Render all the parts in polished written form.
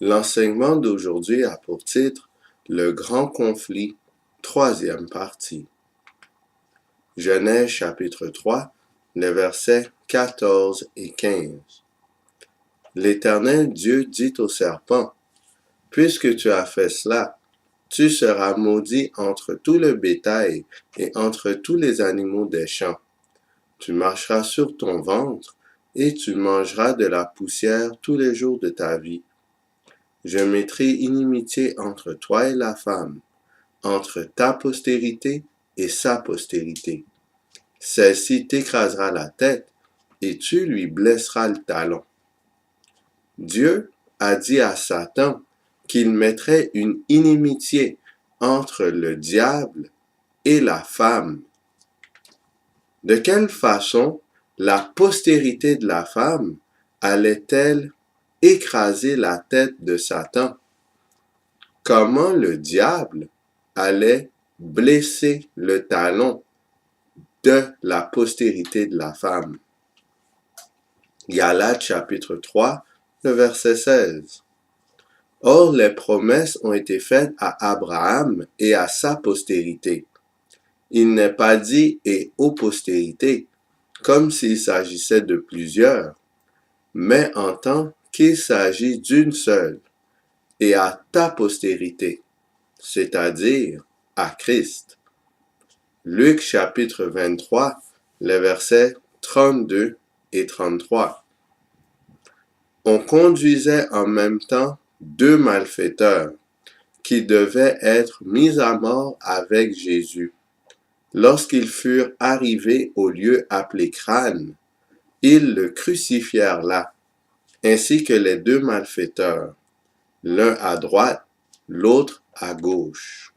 L'enseignement d'aujourd'hui a pour titre Le grand conflit, troisième partie. Genèse chapitre 3, les versets 14 et 15. L'Éternel Dieu dit au serpent, « Puisque tu as fait cela, tu seras maudit entre tout le bétail et entre tous les animaux des champs. Tu marcheras sur ton ventre et tu mangeras de la poussière tous les jours de ta vie. Je mettrai inimitié entre toi et la femme, entre ta postérité et sa postérité. Celle-ci t'écrasera la tête et tu lui blesseras le talon. » Dieu a dit à Satan qu'il mettrait une inimitié entre le diable et la femme. De quelle façon la postérité de la femme allait-elle écraser la tête de Satan? Comment le diable allait blesser le talon de la postérité de la femme? Galates chapitre 3, le verset 16. Or, les promesses ont été faites à Abraham et à sa postérité. Il n'est pas dit « et aux postérités », comme s'il s'agissait de plusieurs, mais en tant qu'il s'agit d'une seule, et à ta postérité, c'est-à-dire à Christ. Luc chapitre 23, les versets 32 et 33. On conduisait en même temps deux malfaiteurs qui devaient être mis à mort avec Jésus. Lorsqu'ils furent arrivés au lieu appelé Crâne, ils le crucifièrent là, ainsi que les deux malfaiteurs, l'un à droite, l'autre à gauche.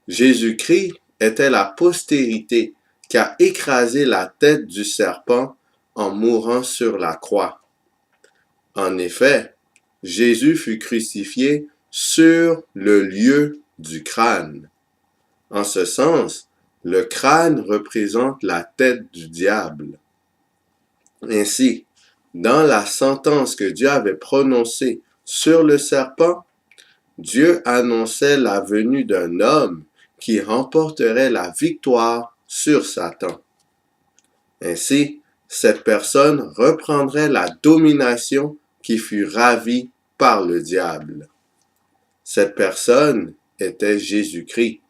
Jésus-Christ était la postérité qui a écrasé la tête du serpent en mourant sur la croix. En effet, Jésus fut crucifié sur le lieu du crâne. En ce sens, le crâne représente la tête du diable. Ainsi, dans la sentence que Dieu avait prononcée sur le serpent, Dieu annonçait la venue d'un homme qui remporterait la victoire sur Satan. Ainsi, cette personne reprendrait la domination qui fut ravie par le diable. Cette personne était Jésus-Christ.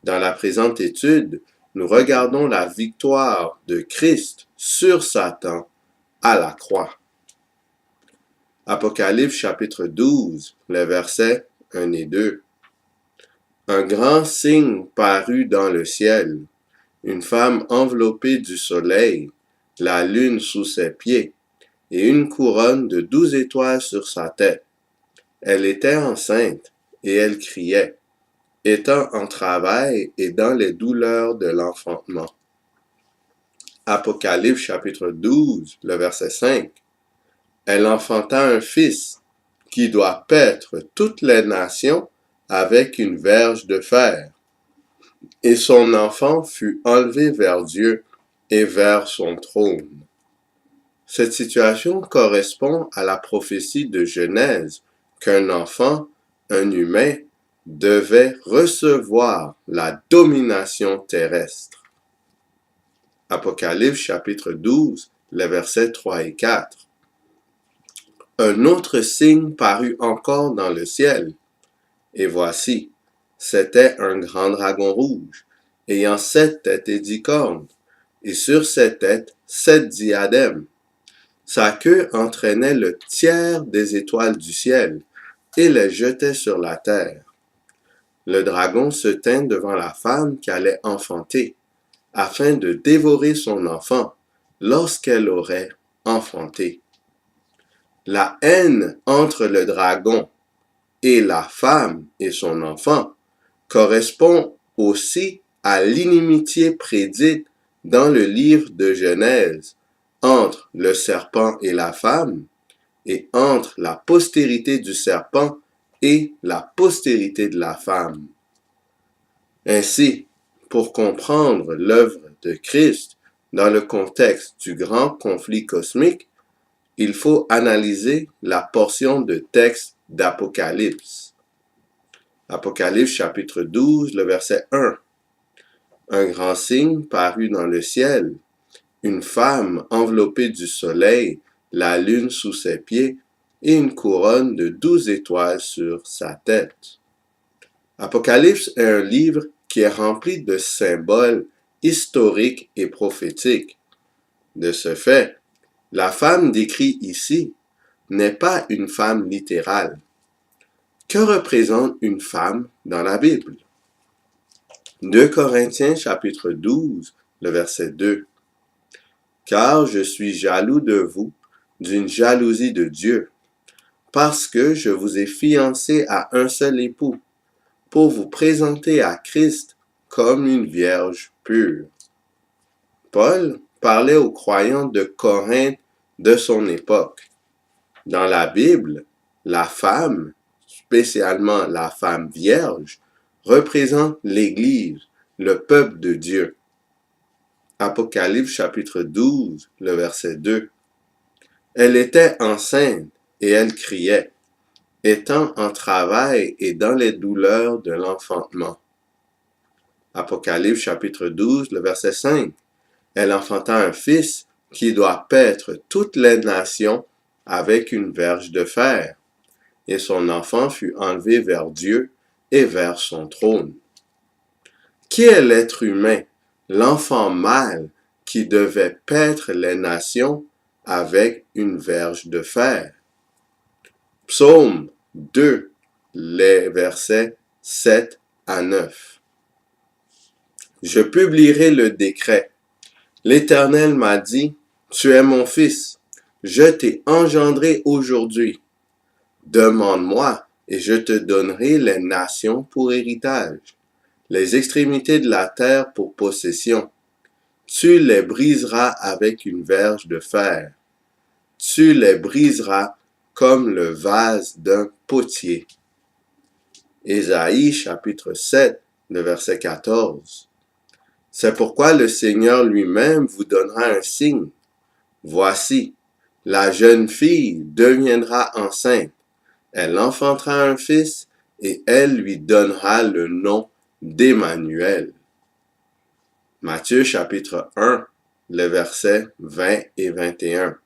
Dans la présente étude, nous regardons la victoire de Christ sur Satan à la croix. Apocalypse chapitre 12, les versets 1 et 2. Un grand signe parut dans le ciel, une femme enveloppée du soleil, la lune sous ses pieds, et une couronne de 12 étoiles sur sa tête. Elle était enceinte, et elle criait, étant en travail et dans les douleurs de l'enfantement. Apocalypse chapitre 12, le verset 5. Elle enfanta un fils qui doit paître toutes les nations avec une verge de fer. Et son enfant fut enlevé vers Dieu et vers son trône. Cette situation correspond à la prophétie de Genèse qu'un enfant, un humain, devait recevoir la domination terrestre. Apocalypse chapitre 12, les versets 3 et 4. Un autre signe parut encore dans le ciel, et voici, c'était un grand dragon rouge, ayant 7 têtes et 10 cornes, et sur ses têtes 7 diadèmes. Sa queue entraînait le tiers des étoiles du ciel, et les jetait sur la terre. Le dragon se tint devant la femme qui allait enfanter, afin de dévorer son enfant lorsqu'elle aurait enfanté. La haine entre le dragon et la femme et son enfant correspond aussi à l'inimitié prédite dans le livre de Genèse entre le serpent et la femme, et entre la postérité du serpent et la postérité de la femme. Ainsi, pour comprendre l'œuvre de Christ dans le contexte du grand conflit cosmique, il faut analyser la portion de texte d'Apocalypse. Apocalypse chapitre 12, le verset 1. Un grand signe parut dans le ciel, une femme enveloppée du soleil, la lune sous ses pieds, et une couronne de 12 étoiles sur sa tête. Apocalypse est un livre qui est rempli de symboles historiques et prophétiques. De ce fait, la femme décrite ici n'est pas une femme littérale. Que représente une femme dans la Bible? 2 Corinthiens chapitre 12, le verset 2. Car je suis jaloux de vous, d'une jalousie de Dieu, parce que je vous ai fiancés à un seul époux, pour vous présenter à Christ comme une vierge pure. Paul parlait aux croyants de Corinthe de son époque. Dans la Bible, la femme, spécialement la femme vierge, représente l'Église, le peuple de Dieu. Apocalypse chapitre 12, le verset 2. Elle était enceinte et elle criait, étant en travail et dans les douleurs de l'enfantement. Apocalypse chapitre 12, le verset 5. Elle enfanta un fils qui doit paître toutes les nations avec une verge de fer. Et son enfant fut enlevé vers Dieu et vers son trône. Qui est l'être humain, l'enfant mâle qui devait paître les nations avec une verge de fer? Psaume 2, les versets 7 à 9. Je publierai le décret. L'Éternel m'a dit, tu es mon fils, je t'ai engendré aujourd'hui. Demande-moi, et je te donnerai les nations pour héritage, les extrémités de la terre pour possession. Tu les briseras avec une verge de fer. Tu les briseras comme le vase d'un potier. Ésaïe chapitre 7, le verset 14. C'est pourquoi le Seigneur lui-même vous donnera un signe. Voici, la jeune fille deviendra enceinte. Elle enfantera un fils et elle lui donnera le nom d'Emmanuel. Matthieu chapitre 1, les versets 20 et 21.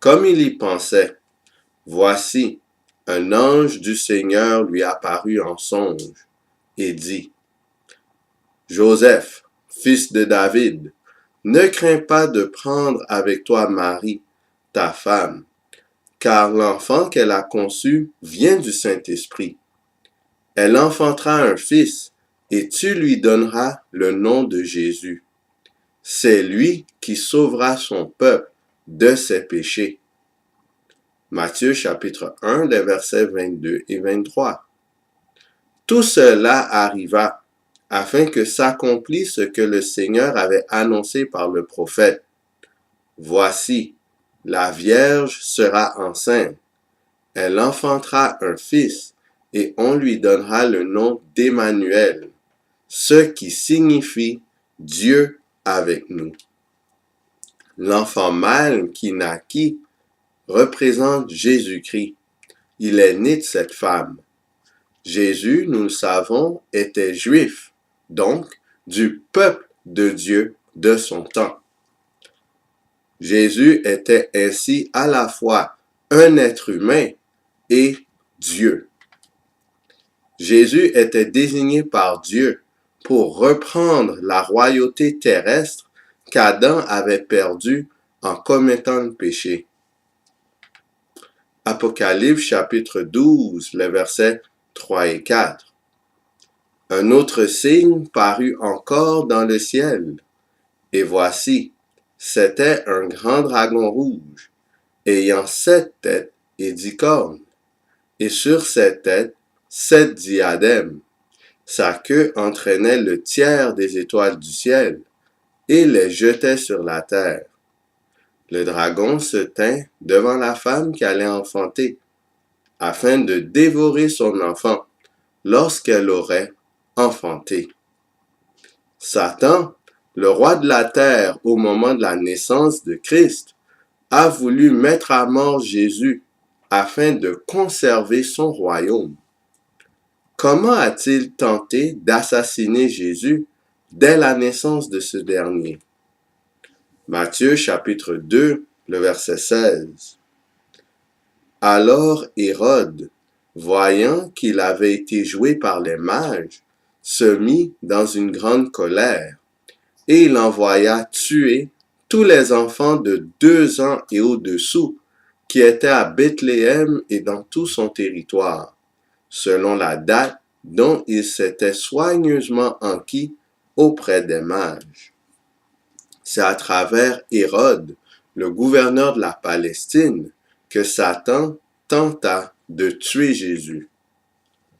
Comme il y pensait, voici, un ange du Seigneur lui apparut en songe et dit, Joseph, fils de David, ne crains pas de prendre avec toi Marie, ta femme, car l'enfant qu'elle a conçu vient du Saint-Esprit. Elle enfantera un fils, et tu lui donneras le nom de Jésus. C'est lui qui sauvera son peuple de ses péchés. Matthieu chapitre 1, les versets 22 et 23. Tout cela arriva afin que s'accomplisse ce que le Seigneur avait annoncé par le prophète. Voici, la Vierge sera enceinte. Elle enfantera un fils et on lui donnera le nom d'Emmanuel, ce qui signifie Dieu avec nous. L'enfant mâle qui naquit représente Jésus-Christ. Il est né de cette femme. Jésus, nous le savons, était juif, donc du peuple de Dieu de son temps. Jésus était ainsi à la fois un être humain et Dieu. Jésus était désigné par Dieu pour reprendre la royauté terrestre qu'Adam avait perdue en commettant le péché. Apocalypse chapitre 12, les versets 3 et 4. Un autre signe parut encore dans le ciel, et voici, c'était un grand dragon rouge, ayant 7 têtes et 10 cornes, et sur ses têtes 7 diadèmes. Sa queue entraînait le tiers des étoiles du ciel, et les jetait sur la terre. Le dragon se tint devant la femme qui allait enfanter, afin de dévorer son enfant lorsqu'elle aurait enfanté. Satan, le roi de la terre au moment de la naissance de Christ, a voulu mettre à mort Jésus afin de conserver son royaume. Comment a-t-il tenté d'assassiner Jésus dès la naissance de ce dernier? Matthieu chapitre 2, le verset 16. Alors Hérode, voyant qu'il avait été joué par les mages, se mit dans une grande colère, et il envoya tuer tous les enfants de 2 ans et au-dessous qui étaient à Bethléem et dans tout son territoire, selon la date dont il s'était soigneusement enquis auprès des mages. C'est à travers Hérode, le gouverneur de la Palestine, que Satan tenta de tuer Jésus.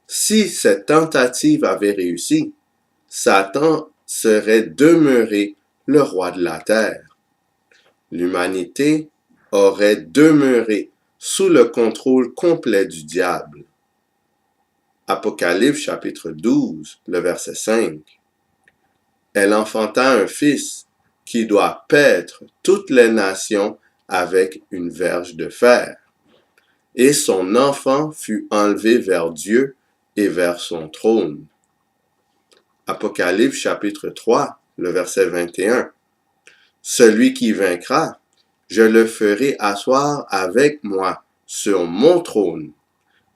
Si cette tentative avait réussi, Satan serait demeuré le roi de la terre. L'humanité aurait demeuré sous le contrôle complet du diable. Apocalypse chapitre 12, le verset 5. Elle enfanta un fils qui doit paître toutes les nations avec une verge de fer. Et son enfant fut enlevé vers Dieu et vers son trône. Apocalypse chapitre 3, le verset 21. Celui qui vaincra, je le ferai asseoir avec moi sur mon trône,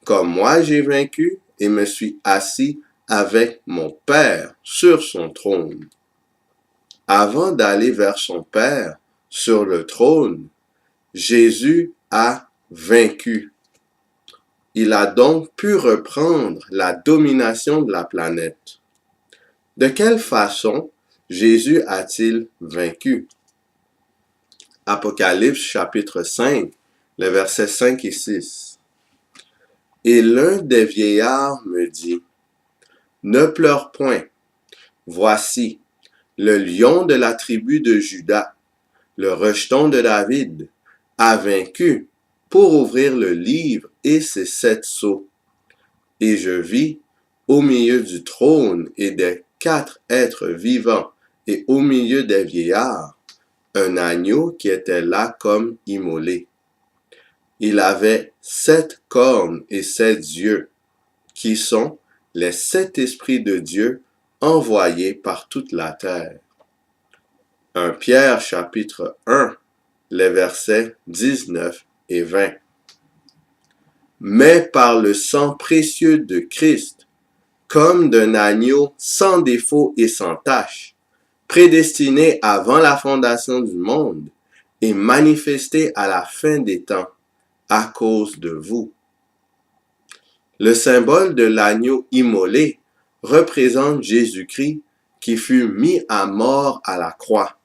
comme moi j'ai vaincu et me suis assis avec mon Père sur son trône. Avant d'aller vers son Père sur le trône, Jésus a vaincu. Il a donc pu reprendre la domination de la planète. De quelle façon Jésus a-t-il vaincu? Apocalypse chapitre 5, les versets 5 et 6. Et l'un des vieillards me dit, « Ne pleure point, voici, le lion de la tribu de Juda, le rejeton de David, a vaincu pour ouvrir le livre et ses 7 sceaux. Et je vis, au milieu du trône et des 4 êtres vivants et au milieu des vieillards, un agneau qui était là comme immolé. Il avait 7 cornes et 7 yeux, qui sont les 7 esprits de Dieu envoyés par toute la terre. 1 Pierre chapitre 1, les versets 19 et 20. Mais par le sang précieux de Christ, comme d'un agneau sans défaut et sans tache, prédestiné avant la fondation du monde et manifesté à la fin des temps à cause de vous. Le symbole de l'agneau immolé représente Jésus-Christ qui fut mis à mort à la croix.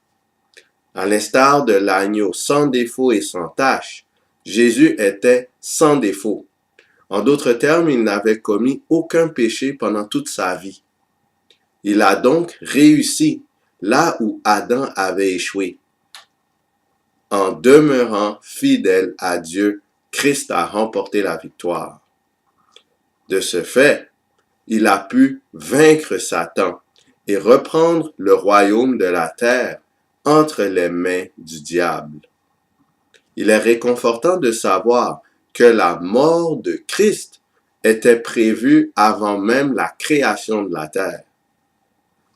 À l'instar de l'agneau sans défaut et sans tache, Jésus était sans défaut. En d'autres termes, il n'avait commis aucun péché pendant toute sa vie. Il a donc réussi là où Adam avait échoué. En demeurant fidèle à Dieu, Christ a remporté la victoire. De ce fait, il a pu vaincre Satan et reprendre le royaume de la terre entre les mains du diable. Il est réconfortant de savoir que la mort de Christ était prévue avant même la création de la terre.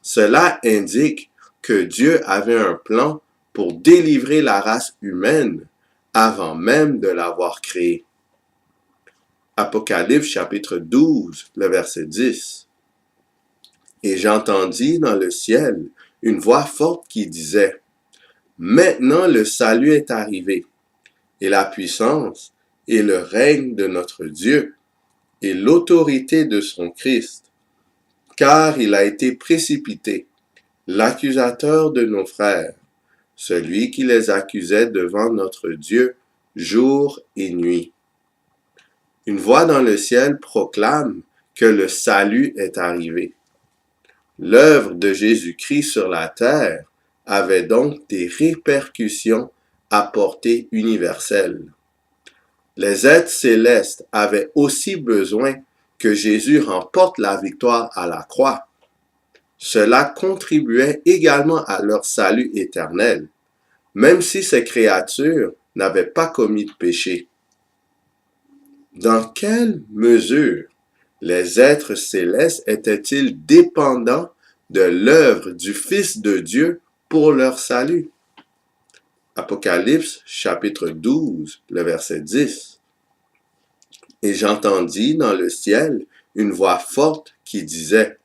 Cela indique que Dieu avait un plan pour délivrer la race humaine avant même de l'avoir créée. Apocalypse chapitre 12, le verset 10. Et j'entendis dans le ciel une voix forte qui disait, « Maintenant le salut est arrivé, et la puissance, et le règne de notre Dieu, et l'autorité de son Christ, car il a été précipité, l'accusateur de nos frères, celui qui les accusait devant notre Dieu jour et nuit. » Une voix dans le ciel proclame que le salut est arrivé. L'œuvre de Jésus-Christ sur la terre avait donc des répercussions à portée universelle. Les êtres célestes avaient aussi besoin que Jésus remporte la victoire à la croix. Cela contribuait également à leur salut éternel, même si ces créatures n'avaient pas commis de péché. Dans quelle mesure les êtres célestes étaient-ils dépendants de l'œuvre du Fils de Dieu pour leur salut? Apocalypse chapitre 12, le verset 10. Et j'entendis dans le ciel une voix forte qui disait,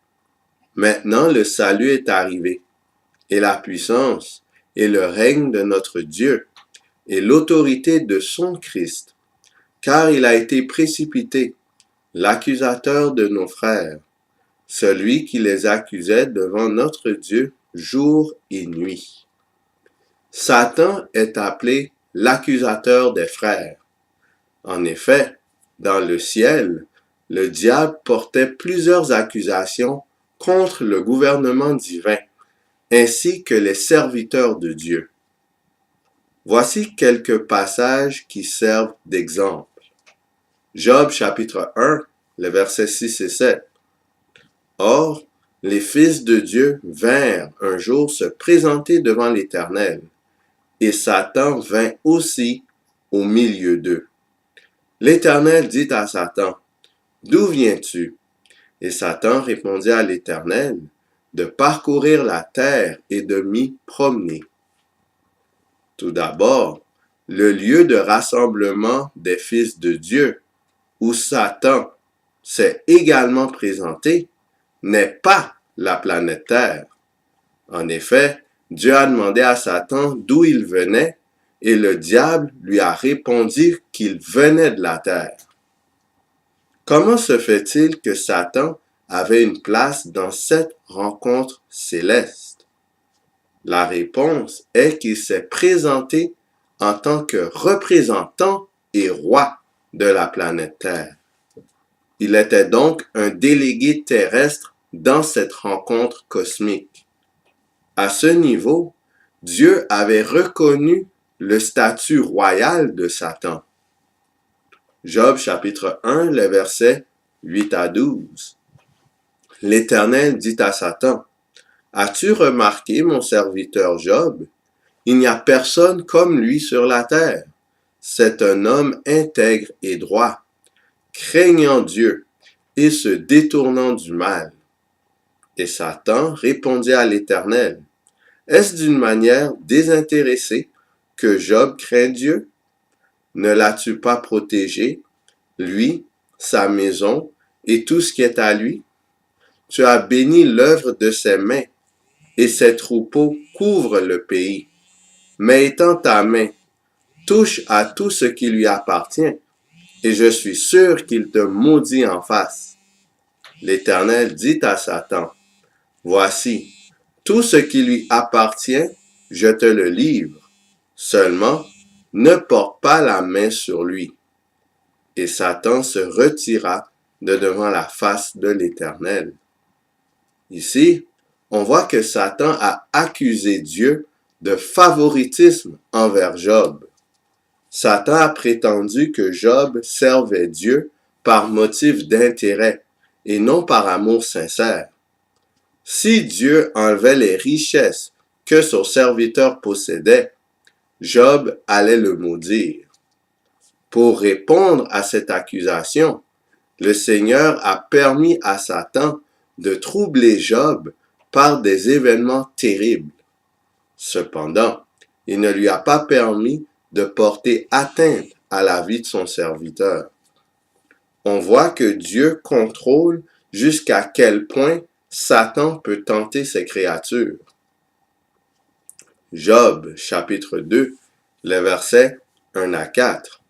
maintenant le salut est arrivé, et la puissance, et le règne de notre Dieu, et l'autorité de son Christ, car il a été précipité, l'accusateur de nos frères, celui qui les accusait devant notre Dieu jour et nuit. Satan est appelé l'accusateur des frères. En effet, dans le ciel, le diable portait plusieurs accusations contre le gouvernement divin, ainsi que les serviteurs de Dieu. Voici quelques passages qui servent d'exemple. Job chapitre 1, les versets 6 et 7. Or, les fils de Dieu vinrent un jour se présenter devant l'Éternel, et Satan vint aussi au milieu d'eux. L'Éternel dit à Satan, « D'où viens-tu? » Et Satan répondit à l'Éternel, « De parcourir la terre et de m'y promener. » Tout d'abord, le lieu de rassemblement des fils de Dieu, où Satan s'est également présenté, n'est pas la planète Terre. En effet, Dieu a demandé à Satan d'où il venait, et le diable lui a répondu qu'il venait de la terre. Comment se fait-il que Satan avait une place dans cette rencontre céleste? La réponse est qu'il s'est présenté en tant que représentant et roi de la planète Terre. Il était donc un délégué terrestre dans cette rencontre cosmique. À ce niveau, Dieu avait reconnu le statut royal de Satan. Job chapitre 1, les versets 8 à 12. L'Éternel dit à Satan, « As-tu remarqué mon serviteur Job? Il n'y a personne comme lui sur la terre. C'est un homme intègre et droit, craignant Dieu et se détournant du mal. » Et Satan répondit à l'Éternel, « Est-ce d'une manière désintéressée que Job craint Dieu? Ne l'as-tu pas protégé, lui, sa maison et tout ce qui est à lui? Tu as béni l'œuvre de ses mains, et ses troupeaux couvrent le pays. Mais étends ta main, touche à tout ce qui lui appartient, et je suis sûr qu'il te maudit en face. » L'Éternel dit à Satan, « Voici, tout ce qui lui appartient, je te le livre. Seulement, ne porte pas la main sur lui. » Et Satan se retira de devant la face de l'Éternel. Ici, on voit que Satan a accusé Dieu de favoritisme envers Job. Satan a prétendu que Job servait Dieu par motif d'intérêt et non par amour sincère. Si Dieu enlevait les richesses que son serviteur possédait, Job allait le maudire. Pour répondre à cette accusation, le Seigneur a permis à Satan de troubler Job par des événements terribles. Cependant, il ne lui a pas permis de porter atteinte à la vie de son serviteur. On voit que Dieu contrôle jusqu'à quel point Satan peut tenter ses créatures. Job, chapitre 2, les versets 1 à 4.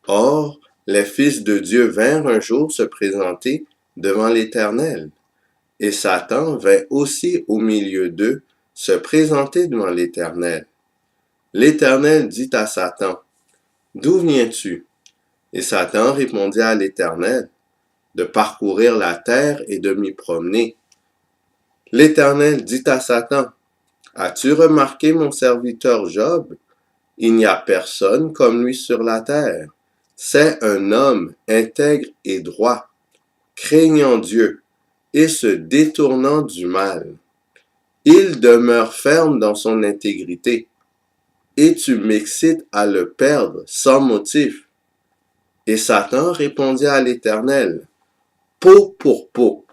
Or, les fils de Dieu vinrent un jour se présenter devant l'Éternel, et Satan vint aussi au milieu d'eux se présenter devant l'Éternel. L'Éternel dit à Satan, « D'où viens-tu? » Et Satan répondit à l'Éternel, « De parcourir la terre et de m'y promener. » L'Éternel dit à Satan, « As-tu remarqué mon serviteur Job? Il n'y a personne comme lui sur la terre. C'est un homme intègre et droit, craignant Dieu et se détournant du mal. Il demeure ferme dans son intégrité, et tu m'excites à le perdre sans motif. Et Satan répondit à l'Éternel, peau pour peau.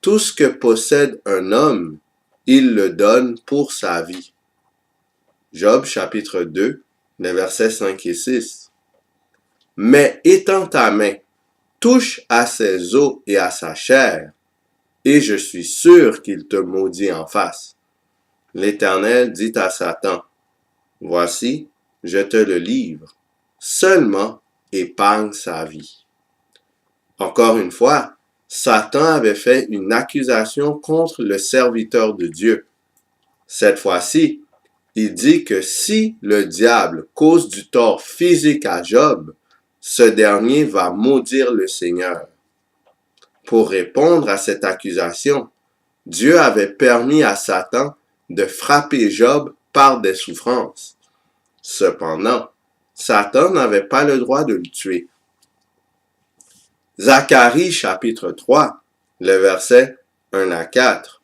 Tout ce que possède un homme, il le donne pour sa vie. Job chapitre 2, les versets 5 et 6. Mais étends ta main, touche à ses os et à sa chair, et je suis sûr qu'il te maudit en face. L'Éternel dit à Satan, voici, je te le livre, seulement épargne sa vie. Encore une fois, Satan avait fait une accusation contre le serviteur de Dieu. Cette fois-ci, il dit que si le diable cause du tort physique à Job, ce dernier va maudire le Seigneur. Pour répondre à cette accusation, Dieu avait permis à Satan de frapper Job par des souffrances. Cependant, Satan n'avait pas le droit de le tuer. Zacharie chapitre 3, les versets 1 à 4.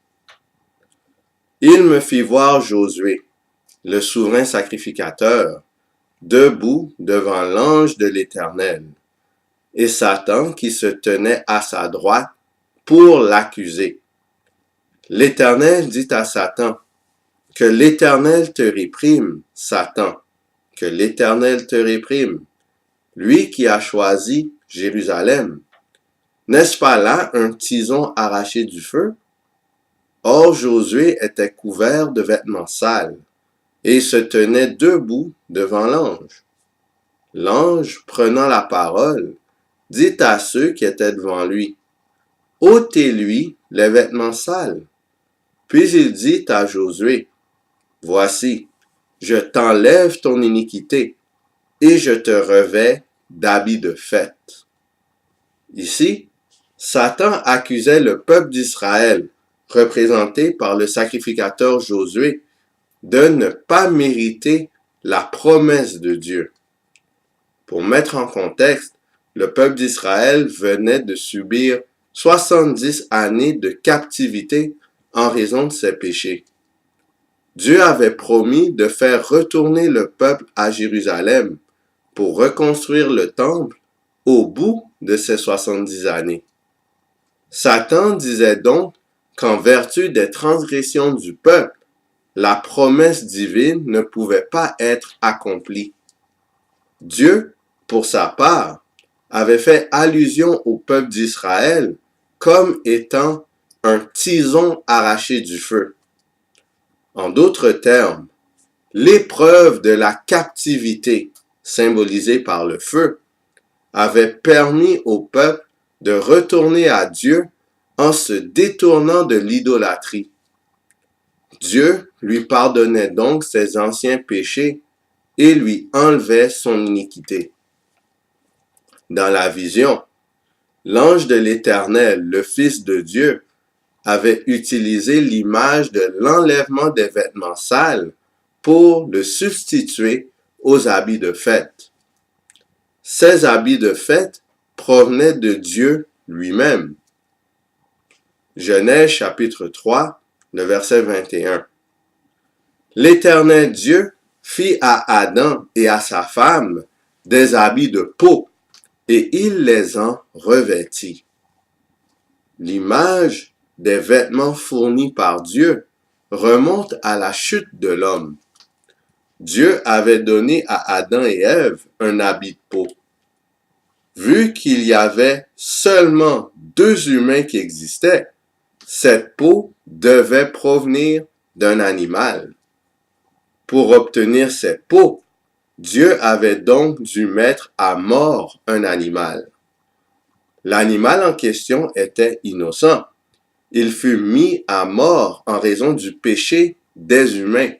Il me fit voir Josué, le souverain sacrificateur, debout devant l'ange de l'Éternel, et Satan qui se tenait à sa droite pour l'accuser. L'Éternel dit à Satan, que l'Éternel te réprime, Satan, que l'Éternel te réprime, lui qui a choisi Jérusalem. N'est-ce pas là un tison arraché du feu? Or Josué était couvert de vêtements sales, et se tenait debout devant l'ange. L'ange, prenant la parole, dit à ceux qui étaient devant lui, ôtez-lui les vêtements sales. Puis il dit à Josué, voici, je t'enlève ton iniquité, et je te revêts d'habits de fête. Ici, Satan accusait le peuple d'Israël, représenté par le sacrificateur Josué, de ne pas mériter la promesse de Dieu. Pour mettre en contexte, le peuple d'Israël venait de subir 70 années de captivité en raison de ses péchés. Dieu avait promis de faire retourner le peuple à Jérusalem pour reconstruire le temple au bout de ces 70 années. Satan disait donc qu'en vertu des transgressions du peuple, la promesse divine ne pouvait pas être accomplie. Dieu, pour sa part, avait fait allusion au peuple d'Israël comme étant un tison arraché du feu. En d'autres termes, l'épreuve de la captivité, symbolisée par le feu, avait permis au peuple de retourner à Dieu en se détournant de l'idolâtrie. Dieu lui pardonnait donc ses anciens péchés et lui enlevait son iniquité. Dans la vision, l'ange de l'Éternel, le Fils de Dieu, avait utilisé l'image de l'enlèvement des vêtements sales pour le substituer aux habits de fête. Ces habits de fête provenaient de Dieu lui-même. Genèse chapitre 3, le verset 21. L'Éternel Dieu fit à Adam et à sa femme des habits de peau, et il les en revêtit. L'image des vêtements fournis par Dieu remonte à la chute de l'homme. Dieu avait donné à Adam et Ève un habit de peau. Vu qu'il y avait seulement 2 humains qui existaient, cette peau devait provenir d'un animal. Pour obtenir cette peau, Dieu avait donc dû mettre à mort un animal. L'animal en question était innocent. Il fut mis à mort en raison du péché des humains.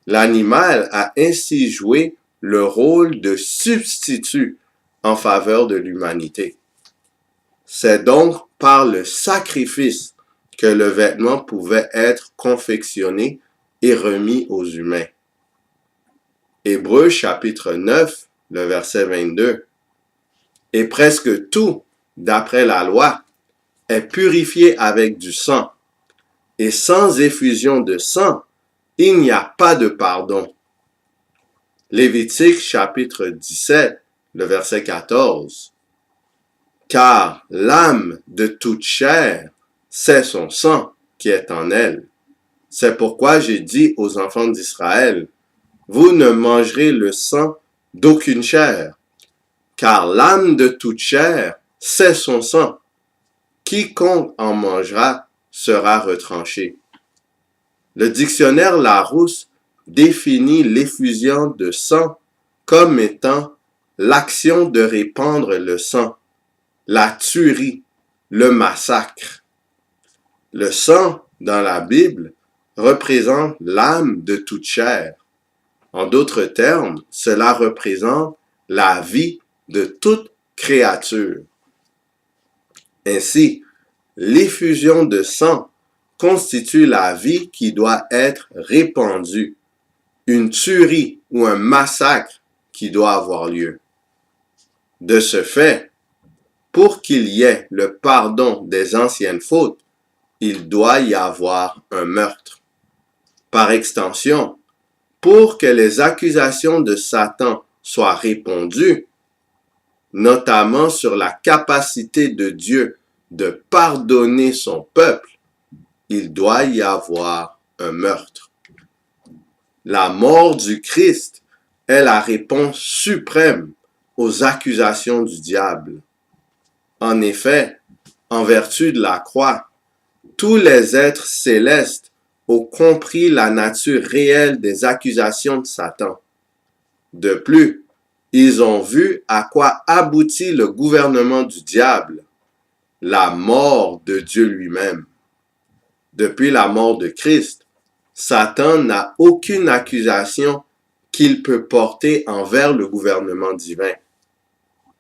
L'animal a ainsi joué le rôle de substitut en faveur de l'humanité. C'est donc par le sacrifice que le vêtement pouvait être confectionné et remis aux humains. Hébreux chapitre 9, le verset 22. Et presque tout, d'après la loi, est purifié avec du sang. Et sans effusion de sang, il n'y a pas de pardon. Lévitique chapitre 17, le verset 14. Car l'âme de toute chair, c'est son sang qui est en elle. C'est pourquoi j'ai dit aux enfants d'Israël, vous ne mangerez le sang d'aucune chair, car l'âme de toute chair, c'est son sang. Quiconque en mangera sera retranché. Le dictionnaire Larousse définit l'effusion de sang comme étant l'action de répandre le sang, la tuerie, le massacre. Le sang, dans la Bible, représente l'âme de toute chair. En d'autres termes, cela représente la vie de toute créature. Ainsi, l'effusion de sang constitue la vie qui doit être répandue, une tuerie ou un massacre qui doit avoir lieu. De ce fait, pour qu'il y ait le pardon des anciennes fautes, il doit y avoir un meurtre. Par extension, pour que les accusations de Satan soient répondues, notamment sur la capacité de Dieu de pardonner son peuple, il doit y avoir un meurtre. La mort du Christ est la réponse suprême aux accusations du diable. En effet, en vertu de la croix, tous les êtres célestes ont compris la nature réelle des accusations de Satan. De plus, ils ont vu à quoi aboutit le gouvernement du diable, la mort de Dieu lui-même. Depuis la mort de Christ, Satan n'a aucune accusation qu'il peut porter envers le gouvernement divin.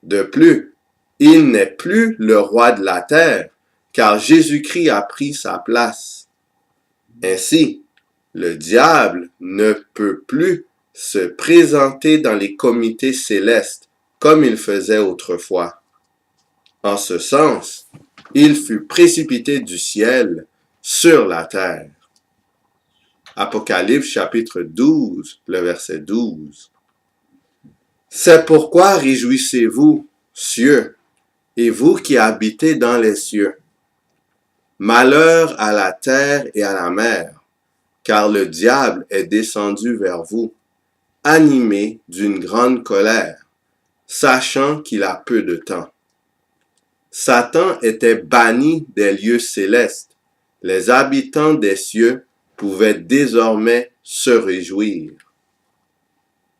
De plus, il n'est plus le roi de la terre, car Jésus-Christ a pris sa place. Ainsi, le diable ne peut plus se présenter dans les comités célestes comme il faisait autrefois. En ce sens, il fut précipité du ciel sur la terre. Apocalypse chapitre 12, le verset 12. C'est pourquoi réjouissez-vous, cieux, et vous qui habitez dans les cieux. Malheur à la terre et à la mer, car le diable est descendu vers vous, animé d'une grande colère, sachant qu'il a peu de temps. Satan était banni des lieux célestes. Les habitants des cieux pouvaient désormais se réjouir.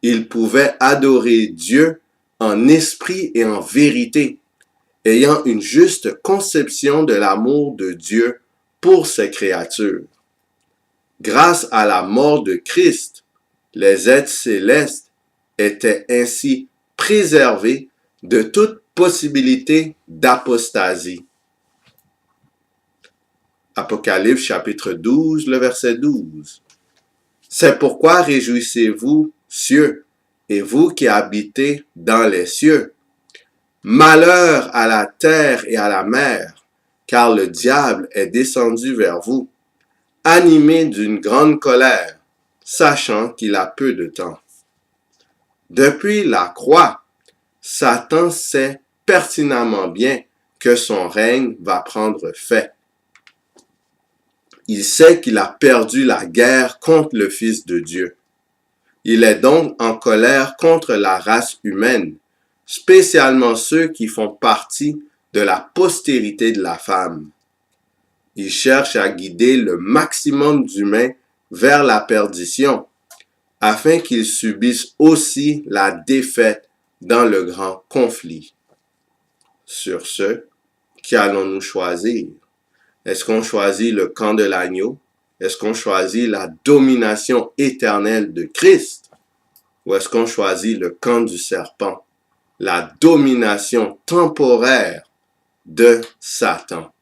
Ils pouvaient adorer Dieu en esprit et en vérité, ayant une juste conception de l'amour de Dieu pour ses créatures. Grâce à la mort de Christ, les êtres célestes étaient ainsi préservés de toute possibilité d'apostasie. Apocalypse chapitre 12, le verset 12. C'est pourquoi réjouissez-vous, cieux, et vous qui habitez dans les cieux. Malheur à la terre et à la mer, car le diable est descendu vers vous, animé d'une grande colère, sachant qu'il a peu de temps. Depuis la croix, Satan sait pertinemment bien que son règne va prendre fin. Il sait qu'il a perdu la guerre contre le Fils de Dieu. Il est donc en colère contre la race humaine, spécialement ceux qui font partie de la postérité de la femme. Il cherche à guider le maximum d'humains vers la perdition, afin qu'ils subissent aussi la défaite dans le grand conflit. Sur ce, qu'allons-nous choisir? Est-ce qu'on choisit le camp de l'agneau? Est-ce qu'on choisit la domination éternelle de Christ? Ou est-ce qu'on choisit le camp du serpent, la domination temporaire de Satan?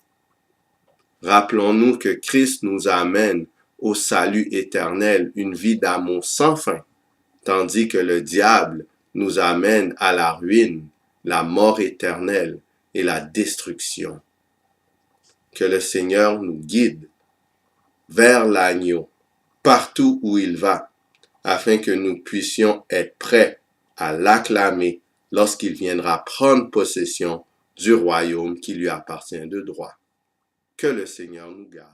Rappelons-nous que Christ nous amène au salut éternel, une vie d'amour sans fin, tandis que le diable nous amène à la ruine, la mort éternelle et la destruction. Que le Seigneur nous guide vers l'agneau, partout où il va, afin que nous puissions être prêts à l'acclamer lorsqu'il viendra prendre possession du royaume qui lui appartient de droit. Que le Seigneur nous garde.